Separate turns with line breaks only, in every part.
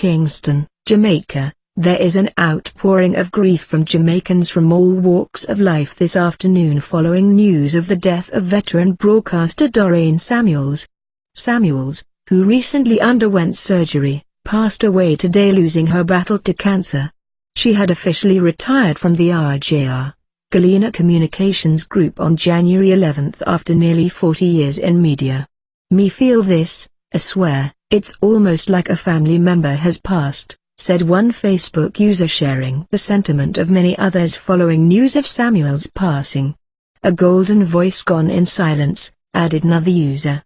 Kingston, Jamaica, there is an outpouring of grief from Jamaicans from all walks of life this afternoon following news of the death of veteran broadcaster Doreen Samuels. Samuels, who recently underwent surgery, passed away today losing her battle to cancer. She had officially retired from the RJR, Galena Communications Group on January 11 after nearly 40 years in media. "Me feel this, I swear, it's almost like a family member has passed," said one Facebook user sharing the sentiment of many others following news of Samuel's passing. "A golden voice gone in silence," added another user.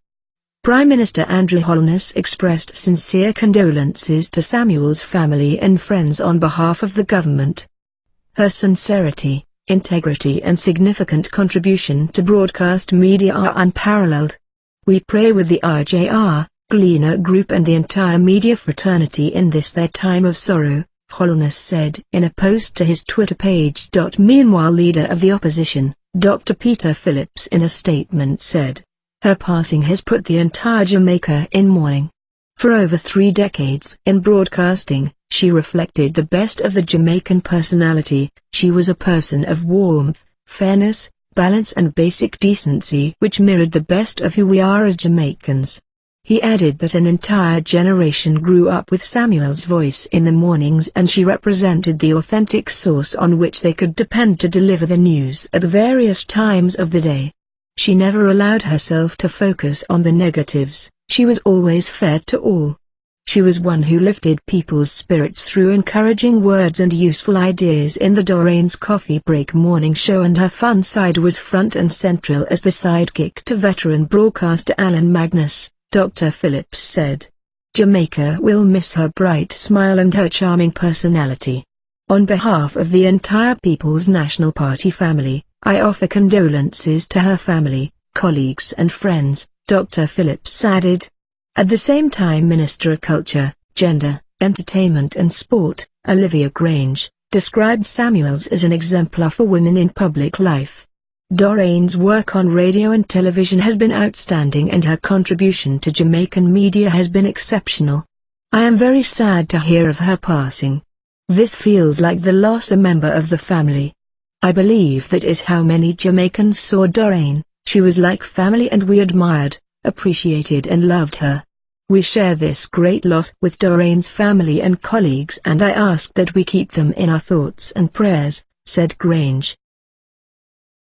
Prime Minister Andrew Holness expressed sincere condolences to Samuel's family and friends on behalf of the government. "Her sincerity, integrity and significant contribution to broadcast media are unparalleled. We pray with the RJR, Galena Group and the entire media fraternity in this their time of sorrow," Holness said in a post to his Twitter page. Meanwhile, leader of the opposition, Dr. Peter Phillips, in a statement said, "Her passing has put the entire Jamaica in mourning. For over 3 decades in broadcasting, she reflected the best of the Jamaican personality. She was a person of warmth, fairness, balance and basic decency which mirrored the best of who we are as Jamaicans." He added that an entire generation grew up with Samuel's voice in the mornings and she represented the authentic source on which they could depend to deliver the news at the various times of the day. She never allowed herself to focus on the negatives, she was always fair to all. She was one who lifted people's spirits through encouraging words and useful ideas in the Doreen's Coffee Break morning show, and her fun side was front and central as the sidekick to veteran broadcaster Alan Magnus, Dr. Phillips said. "Jamaica will miss her bright smile and her charming personality. On behalf of the entire People's National Party family, I offer condolences to her family, colleagues and friends," Dr. Phillips added. At the same time, Minister of Culture, Gender, Entertainment and Sport, Olivia Grange, described Samuels as an exemplar for women in public life. "Doreen's work on radio and television has been outstanding and her contribution to Jamaican media has been exceptional. I am very sad to hear of her passing. This feels like the loss of a member of the family. I believe that is how many Jamaicans saw Doreen. She was like family and we admired, appreciated and loved her. We share this great loss with Doreen's family and colleagues and I ask that we keep them in our thoughts and prayers," said Grange.